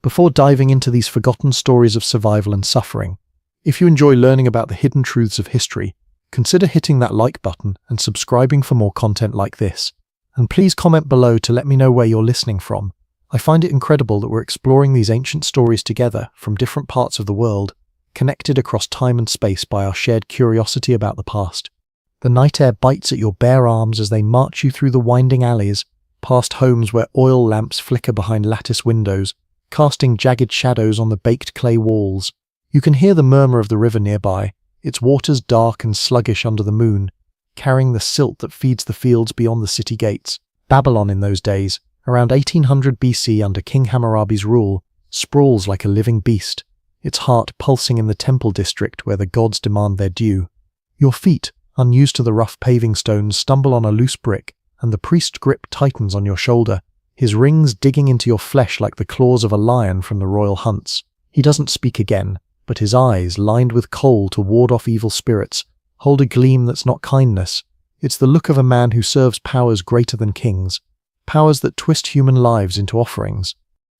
Before diving into these forgotten stories of survival and suffering, if you enjoy learning about the hidden truths of history, consider hitting that like button and subscribing for more content like this. And please comment below to let me know where you're listening from. I find it incredible that we're exploring these ancient stories together from different parts of the world, connected across time and space by our shared curiosity about the past. The night air bites at your bare arms as they march you through the winding alleys, past homes where oil lamps flicker behind lattice windows, casting jagged shadows on the baked clay walls. You can hear the murmur of the river nearby, its waters dark and sluggish under the moon, carrying the silt that feeds the fields beyond the city gates. Babylon in those days, around 1800 BC under King Hammurabi's rule, sprawls like a living beast, its heart pulsing in the temple district where the gods demand their due. Your feet, unused to the rough paving stones, stumble on a loose brick, and the priest's grip tightens on your shoulder, his rings digging into your flesh like the claws of a lion from the royal hunts. He doesn't speak again, but his eyes, lined with kohl to ward off evil spirits, hold a gleam that's not kindness. It's the look of a man who serves powers greater than kings, powers that twist human lives into offerings.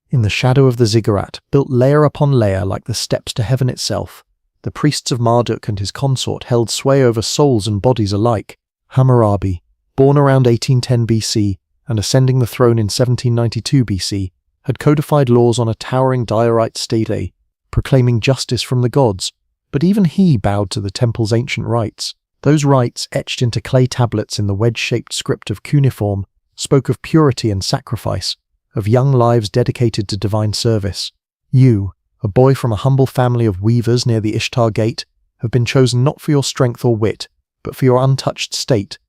In the shadow of the ziggurat, built layer upon layer like the steps to heaven itself, the priests of Marduk and his consort held sway over souls and bodies alike. Hammurabi, born around 1810 BC and ascending the throne in 1792 BC, had codified laws on a towering diorite stele, proclaiming justice from the gods. But even he bowed to the temple's ancient rites. Those rites, etched into clay tablets in the wedge-shaped script of cuneiform, spoke of purity and sacrifice, of young lives dedicated to divine service. You, a boy from a humble family of weavers near the Ishtar Gate, have been chosen not for your strength or wit, but for your untouched state,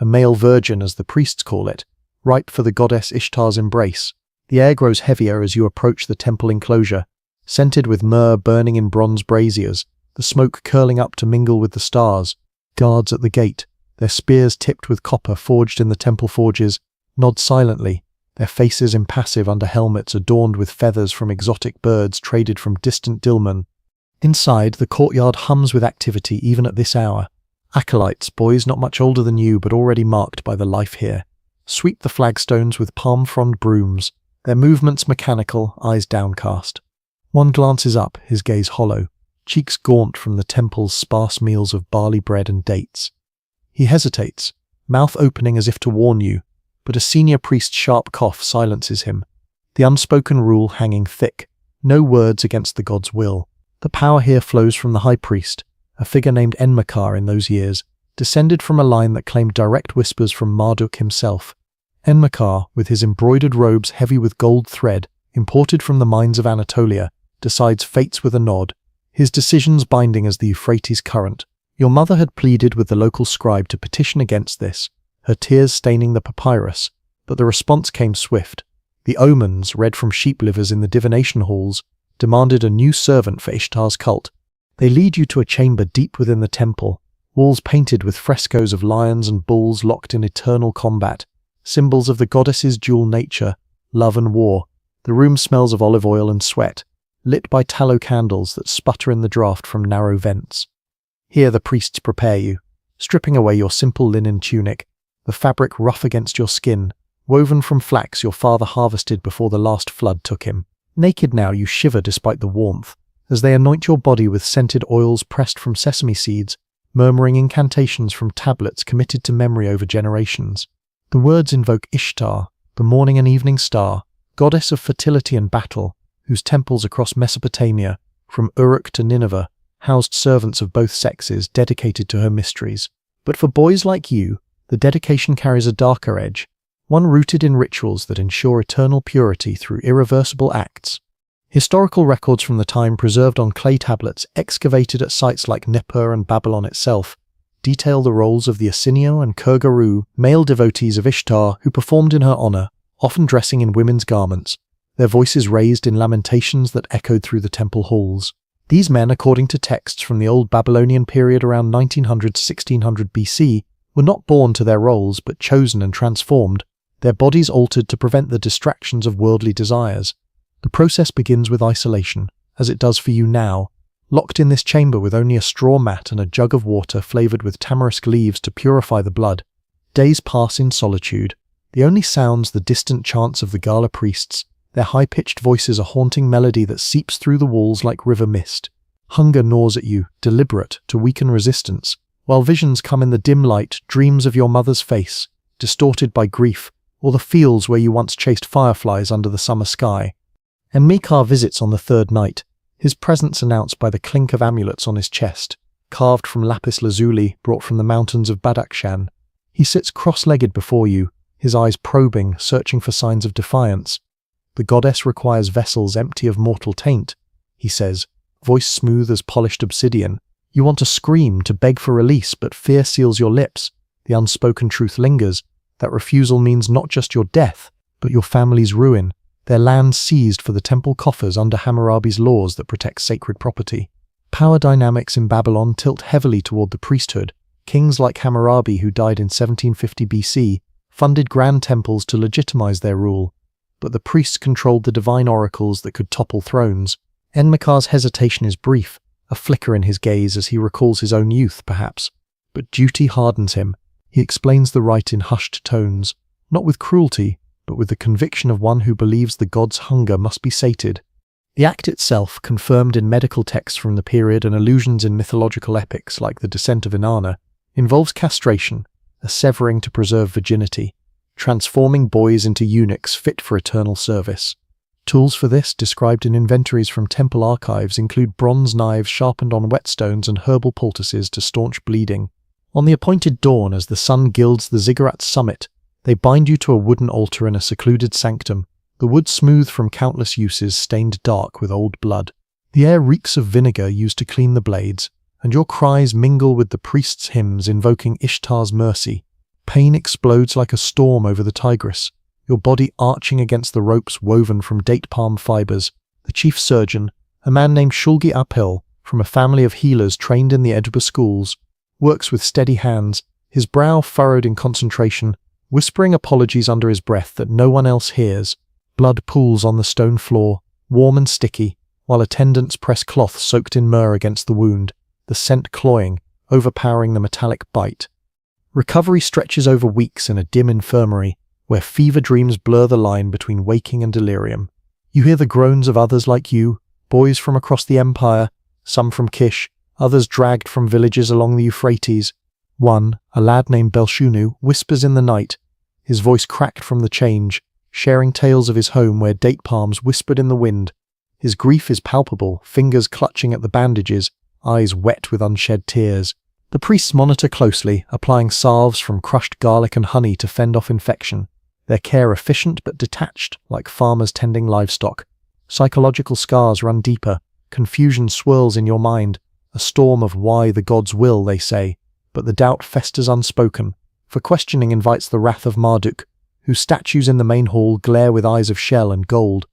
a male virgin as the priests call it, ripe for the goddess Ishtar's embrace. The air grows heavier as you approach the temple enclosure, scented with myrrh burning in bronze braziers, the smoke curling up to mingle with the stars. Guards at the gate, their spears tipped with copper forged in the temple forges, nod silently, their faces impassive under helmets adorned with feathers from exotic birds traded from distant Dilmun. Inside, the courtyard hums with activity even at this hour. Acolytes, boys not much older than you but already marked by the life here, sweep the flagstones with palm-frond brooms, their movements mechanical, eyes downcast. One glances up, his gaze hollow, cheeks gaunt from the temple's sparse meals of barley bread and dates. He hesitates, mouth opening as if to warn you, but a senior priest's sharp cough silences him, the unspoken rule hanging thick, no words against the god's will. The power here flows from the high priest, a figure named Enmerkar in those years, descended from a line that claimed direct whispers from Marduk himself. Enmerkar, with his embroidered robes heavy with gold thread, imported from the mines of Anatolia, decides fates with a nod, his decisions binding as the Euphrates current. Your mother had pleaded with the local scribe to petition against this, her tears staining the papyrus, but the response came swift. The omens, read from sheep livers in the divination halls, demanded a new servant for Ishtar's cult. They lead you to a chamber deep within the temple, walls painted with frescoes of lions and bulls locked in eternal combat, symbols of the goddess's dual nature, love and war. The room smells of olive oil and sweat, lit by tallow candles that sputter in the draught from narrow vents. Here the priests prepare you, stripping away your simple linen tunic, the fabric rough against your skin, woven from flax your father harvested before the last flood took him. Naked now, you shiver despite the warmth, as they anoint your body with scented oils pressed from sesame seeds, murmuring incantations from tablets committed to memory over generations. The words invoke Ishtar, the morning and evening star, goddess of fertility and battle, whose temples across Mesopotamia, from Uruk to Nineveh, housed servants of both sexes dedicated to her mysteries. But for boys like you, the dedication carries a darker edge, one rooted in rituals that ensure eternal purity through irreversible acts. Historical records from the time preserved on clay tablets excavated at sites like Nippur and Babylon itself detail the roles of the Asinio and Kurgaru, male devotees of Ishtar who performed in her honor, often dressing in women's garments, their voices raised in lamentations that echoed through the temple halls. These men, according to texts from the old Babylonian period around 1900 to 1600 BC, were not born to their roles but chosen and transformed, their bodies altered to prevent the distractions of worldly desires. The process begins with isolation, as it does for you now, locked in this chamber with only a straw mat and a jug of water flavored with tamarisk leaves to purify the blood. Days pass in solitude, the only sounds the distant chants of the gala priests, Their high-pitched voices a haunting melody that seeps through the walls like river mist. Hunger gnaws at you, deliberate, to weaken resistance, while visions come in the dim light, dreams of your mother's face, distorted by grief, or the fields where you once chased fireflies under the summer sky. And Mikar visits on the third night, his presence announced by the clink of amulets on his chest, carved from lapis lazuli brought from the mountains of Badakhshan. He sits cross-legged before you, his eyes probing, searching for signs of defiance. The goddess requires vessels empty of mortal taint, he says, voice smooth as polished obsidian. You want to scream, to beg for release, but fear seals your lips. The unspoken truth lingers. That refusal means not just your death, but your family's ruin, their land seized for the temple coffers under Hammurabi's laws that protect sacred property. Power dynamics in Babylon tilt heavily toward the priesthood. Kings like Hammurabi, who died in 1750 BC, funded grand temples to legitimize their rule, but the priests controlled the divine oracles that could topple thrones. Enmekar's hesitation is brief, a flicker in his gaze as he recalls his own youth, perhaps. But duty hardens him. He explains the rite in hushed tones, not with cruelty, but with the conviction of one who believes the god's hunger must be sated. The act itself, confirmed in medical texts from the period and allusions in mythological epics like the Descent of Inanna, involves castration, a severing to preserve virginity, transforming boys into eunuchs fit for eternal service. Tools for this, described in inventories from temple archives, include bronze knives sharpened on whetstones and herbal poultices to staunch bleeding. On the appointed dawn, as the sun gilds the ziggurat's summit, they bind you to a wooden altar in a secluded sanctum, the wood smooth from countless uses, stained dark with old blood. The air reeks of vinegar used to clean the blades, and your cries mingle with the priest's hymns invoking Ishtar's mercy. Pain explodes like a storm over the Tigris, your body arching against the ropes woven from date palm fibers. The chief surgeon, a man named Shulgi Apil, from a family of healers trained in the Edinburgh schools, works with steady hands, his brow furrowed in concentration, whispering apologies under his breath that no one else hears. Blood pools on the stone floor, warm and sticky, while attendants press cloth soaked in myrrh against the wound, the scent cloying, overpowering the metallic bite. Recovery stretches over weeks in a dim infirmary, where fever dreams blur the line between waking and delirium. You hear the groans of others like you, boys from across the empire, some from Kish, others dragged from villages along the Euphrates. One, a lad named Belshunu, whispers in the night, his voice cracked from the change, sharing tales of his home where date palms whispered in the wind. His grief is palpable, fingers clutching at the bandages, eyes wet with unshed tears. The priests monitor closely, applying salves from crushed garlic and honey to fend off infection, their care efficient but detached, like farmers tending livestock. Psychological scars run deeper, confusion swirls in your mind, a storm of why the gods will, they say, but the doubt festers unspoken, for questioning invites the wrath of Marduk, whose statues in the main hall glare with eyes of shell and gold.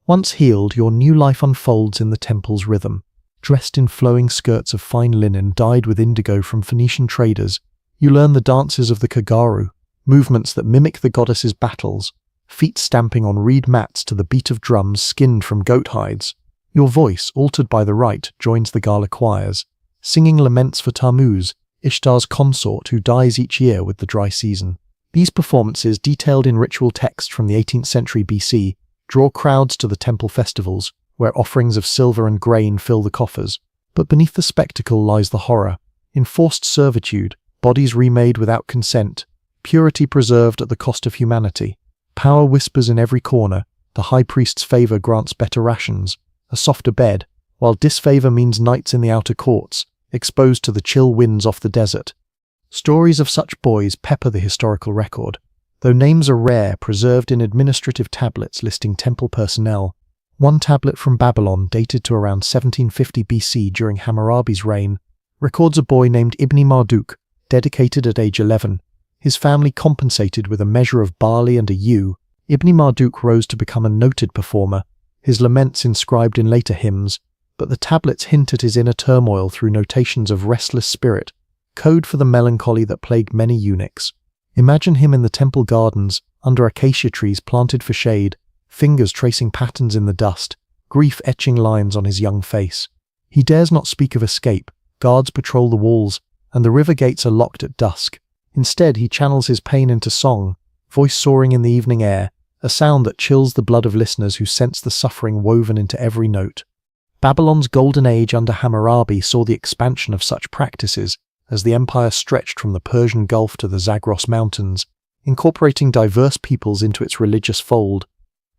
Once healed, your new life unfolds in the temple's rhythm. Dressed in flowing skirts of fine linen dyed with indigo from Phoenician traders, you learn the dances of the Kagaru, movements that mimic the goddess's battles, feet stamping on reed mats to the beat of drums skinned from goat hides. Your voice, altered by the rite, joins the gala choirs, singing laments for Tammuz, Ishtar's consort who dies each year with the dry season. These performances, detailed in ritual text from the 18th century BC, draw crowds to the temple festivals, where offerings of silver and grain fill the coffers. But beneath the spectacle lies the horror. Enforced servitude, bodies remade without consent, purity preserved at the cost of humanity. Power whispers in every corner, the high priest's favor grants better rations, a softer bed, while disfavor means nights in the outer courts, exposed to the chill winds off the desert. Stories of such boys pepper the historical record, though names are rare, preserved in administrative tablets listing temple personnel. One tablet from Babylon, dated to around 1750 BC during Hammurabi's reign, records a boy named Ibni Marduk, dedicated at age 11. His family compensated with a measure of barley and a ewe. Ibni Marduk rose to become a noted performer, his laments inscribed in later hymns, but the tablets hint at his inner turmoil through notations of restless spirit, code for the melancholy that plagued many eunuchs. Imagine him in the temple gardens, under acacia trees planted for shade, fingers tracing patterns in the dust, grief etching lines on his young face. He dares not speak of escape, guards patrol the walls, and the river gates are locked at dusk. Instead, he channels his pain into song, voice soaring in the evening air, a sound that chills the blood of listeners who sense the suffering woven into every note. Babylon's golden age under Hammurabi saw the expansion of such practices as the empire stretched from the Persian Gulf to the Zagros Mountains, incorporating diverse peoples into its religious fold.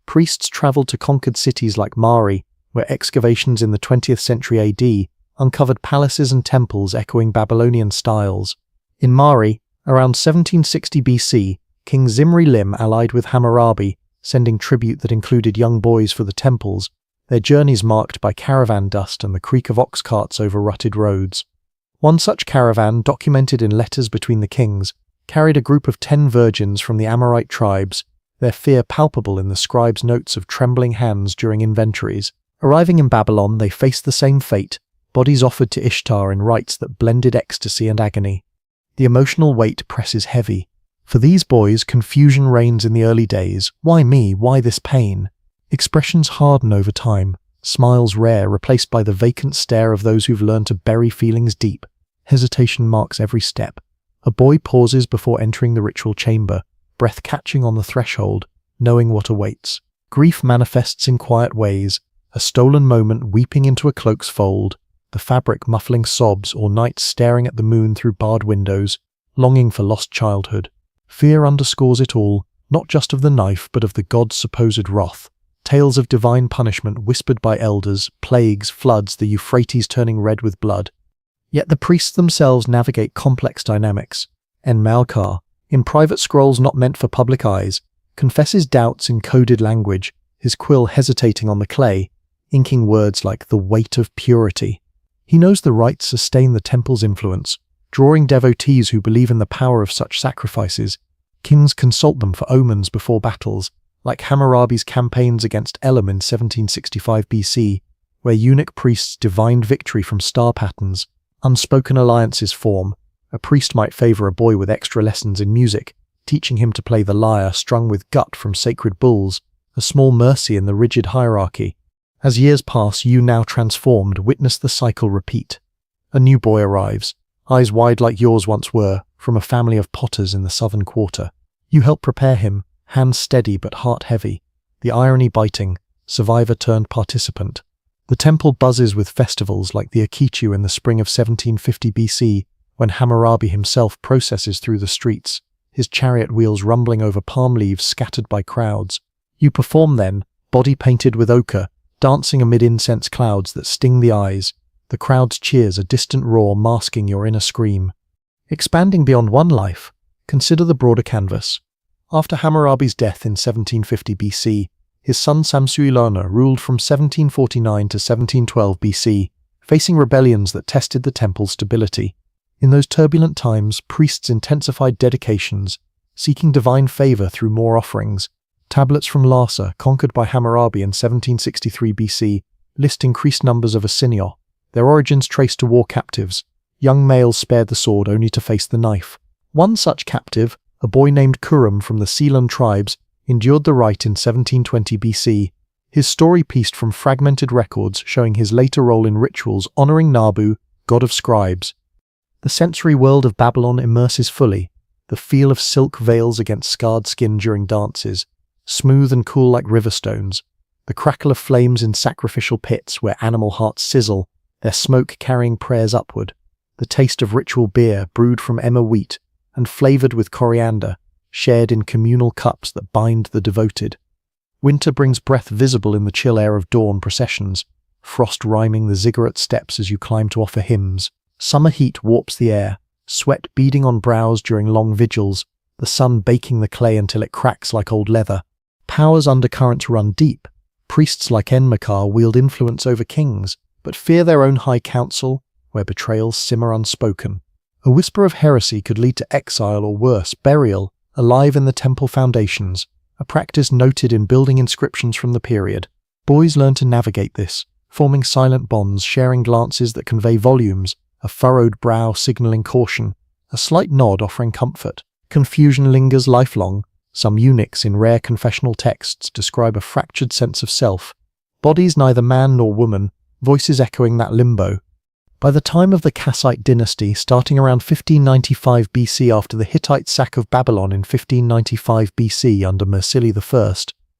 Priests traveled to conquered cities like Mari, where excavations in the 20th century AD uncovered palaces and temples echoing Babylonian styles. In Mari, around 1760 BC, King Zimri-Lim allied with Hammurabi, sending tribute that included young boys for the temples, their journeys marked by caravan dust and the creak of ox carts over rutted roads. One such caravan, documented in letters between the kings, carried a group of 10 virgins from the Amorite tribes, their fear palpable in the scribes' notes of trembling hands during inventories. Arriving in Babylon, they faced the same fate, bodies offered to Ishtar in rites that blended ecstasy and agony. The emotional weight presses heavy. For these boys, confusion reigns in the early days. Why me? Why this pain? Expressions harden over time, smiles rare, replaced by the vacant stare of those who've learned to bury feelings deep. Hesitation marks every step. A boy pauses before entering the ritual chamber, breath catching on the threshold, knowing what awaits. Grief manifests in quiet ways, a stolen moment weeping into a cloak's fold, the fabric muffling sobs, or nights staring at the moon through barred windows, longing for lost childhood. Fear underscores it all, not just of the knife but of the god's supposed wrath. Tales of divine punishment whispered by elders, plagues, floods, the Euphrates turning red with blood. Yet the priests themselves navigate complex dynamics. En-Malkar, in private scrolls not meant for public eyes, confesses doubts in coded language, his quill hesitating on the clay, inking words like the weight of purity. He knows the rites sustain the temple's influence, drawing devotees who believe in the power of such sacrifices. Kings consult them for omens before battles, like Hammurabi's campaigns against Elam in 1765 BC, where eunuch priests divined victory from star patterns. Unspoken alliances form. A priest might favor a boy with extra lessons in music, teaching him to play the lyre strung with gut from sacred bulls, a small mercy in the rigid hierarchy. As years pass, you, now transformed, witness the cycle repeat. A new boy arrives, eyes wide like yours once were, from a family of potters in the southern quarter. You help prepare him, hands steady but heart heavy, the irony biting, survivor turned participant. The temple buzzes with festivals like the Akitu in the spring of 1750 BC, when Hammurabi himself processes through the streets, his chariot wheels rumbling over palm leaves scattered by crowds. You perform then, body painted with ochre, dancing amid incense clouds that sting the eyes, the crowd's cheers a distant roar masking your inner scream. Expanding beyond one life, consider the broader canvas. After Hammurabi's death in 1750 BC, his son Samsu-iluna ruled from 1749 to 1712 BC, facing rebellions that tested the temple's stability. In those turbulent times, priests intensified dedications, seeking divine favor through more offerings. Tablets from Lhasa, conquered by Hammurabi in 1763 BC, list increased numbers of Asinio, their origins traced to war captives. Young males spared the sword only to face the knife. One such captive, a boy named Kurum from the Sealand tribes, endured the rite in 1720 BC. His story pieced from fragmented records showing his later role in rituals honoring Nabu, god of scribes. The sensory world of Babylon immerses fully, the feel of silk veils against scarred skin during dances, smooth and cool like river stones, the crackle of flames in sacrificial pits where animal hearts sizzle, their smoke carrying prayers upward, the taste of ritual beer brewed from emmer wheat and flavored with coriander, shared in communal cups that bind the devoted. Winter brings breath visible in the chill air of dawn processions, frost rhyming the ziggurat steps as you climb to offer hymns. Summer heat warps the air, sweat beading on brows during long vigils, the sun baking the clay until it cracks like old leather. Power's undercurrents run deep. Priests like En-Malkar wield influence over kings, but fear their own high council, where betrayals simmer unspoken. A whisper of heresy could lead to exile or worse, burial, alive in the temple foundations, a practice noted in building inscriptions from the period. Boys learn to navigate this, forming silent bonds, sharing glances that convey volumes, a furrowed brow signaling caution, a slight nod offering comfort. Confusion lingers lifelong. Some eunuchs in rare confessional texts describe a fractured sense of self, bodies neither man nor woman, voices echoing that limbo. By the time of the Kassite dynasty, starting around 1595 BC after the Hittite sack of Babylon in 1595 BC under Mursili I,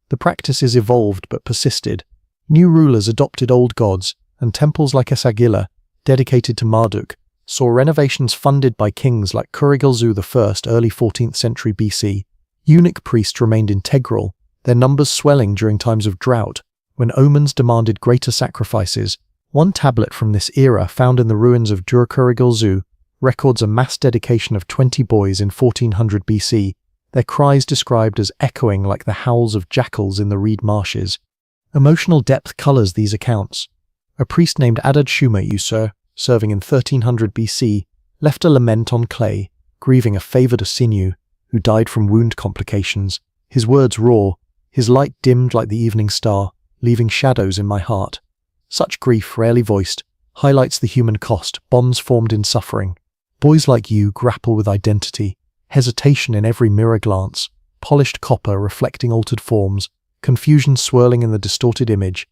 the practices evolved but persisted. New rulers adopted old gods, and temples like Esagila, dedicated to Marduk, saw renovations funded by kings like Kurilgelzu I early 14th century BC. Eunuch priests remained integral, their numbers swelling during times of drought, when omens demanded greater sacrifices. One tablet from this era, found in the ruins of Kurilgelzu, records a mass dedication of 20 boys in 1400 BC, their cries described as echoing like the howls of jackals in the reed marshes. Emotional depth colors these accounts. A priest named Adad Shuma Yusur, serving in 1300 BC, left a lament on clay, grieving a favored Asinu, who died from wound complications. His words raw, his light dimmed like the evening star, leaving shadows in my heart. Such grief, rarely voiced, highlights the human cost, bonds formed in suffering. Boys like you grapple with identity, hesitation in every mirror glance, polished copper reflecting altered forms, confusion swirling in the distorted image.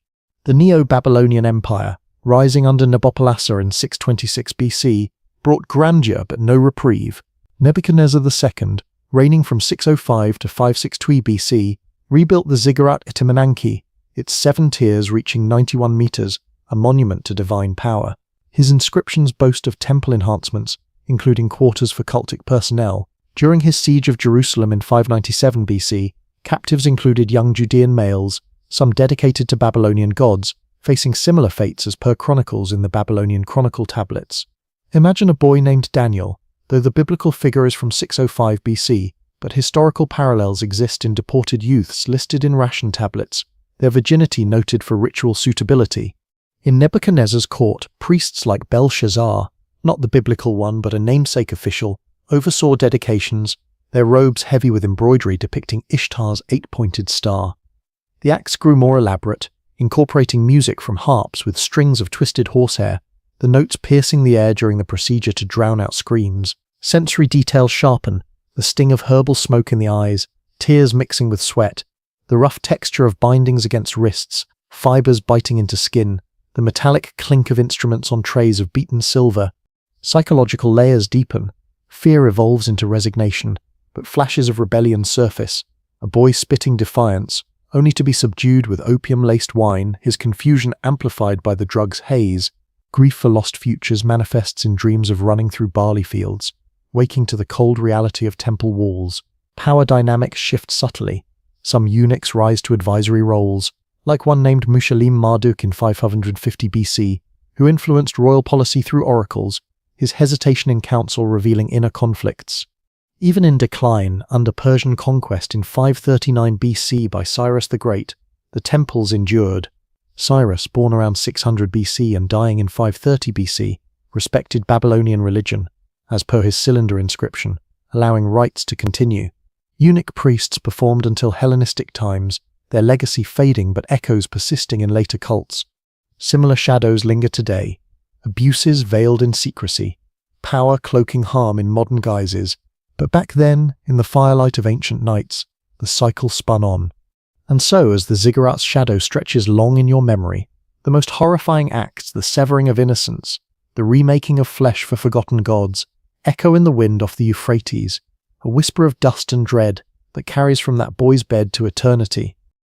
The Neo-Babylonian Empire, rising under Nabopolassar in 626 BC, brought grandeur but no reprieve. Nebuchadnezzar II, reigning from 605 to 562 BC, rebuilt the ziggurat Itimenanki, its 7 tiers reaching 91 meters, a monument to divine power. His inscriptions boast of temple enhancements, including quarters for cultic personnel. During his siege of Jerusalem in 597 BC, captives included young Judean males, some dedicated to Babylonian gods, facing similar fates as per chronicles in the Babylonian chronicle tablets. Imagine a boy named Daniel, though the biblical figure is from 605 BC, but historical parallels exist in deported youths listed in ration tablets, their virginity noted for ritual suitability. In Nebuchadnezzar's court, priests like Belshazzar, not the biblical one but a namesake official, oversaw dedications, their robes heavy with embroidery depicting Ishtar's 8-pointed star. The acts grew more elaborate, incorporating music from harps with strings of twisted horsehair, the notes piercing the air during the procedure to drown out screams. Sensory details sharpen, the sting of herbal smoke in the eyes, tears mixing with sweat, the rough texture of bindings against wrists, fibers biting into skin, the metallic clink of instruments on trays of beaten silver. Psychological layers deepen, fear evolves into resignation, but flashes of rebellion surface, a boy spitting defiance, only to be subdued with opium-laced wine, his confusion amplified by the drug's haze. Grief for lost futures manifests in dreams of running through barley fields, waking to the cold reality of temple walls. Power dynamics shift subtly. Some eunuchs rise to advisory roles, like one named Mushalim Marduk in 550 BC, who influenced royal policy through oracles, his hesitation in council revealing inner conflicts. Even in decline, under Persian conquest in 539 BC by Cyrus the Great, the temples endured. Cyrus, born around 600 BC and dying in 530 BC, respected Babylonian religion, as per his cylinder inscription, allowing rites to continue. Eunuch priests performed until Hellenistic times, their legacy fading but echoes persisting in later cults. Similar shadows linger today, abuses veiled in secrecy, power cloaking harm in modern guises. But back then, in the firelight of ancient nights, the cycle spun on. And so, as the ziggurat's shadow stretches long in your memory, the most horrifying acts, the severing of innocence, the remaking of flesh for forgotten gods, echo in the wind off the Euphrates, a whisper of dust and dread that carries from that boy's bed to eternity.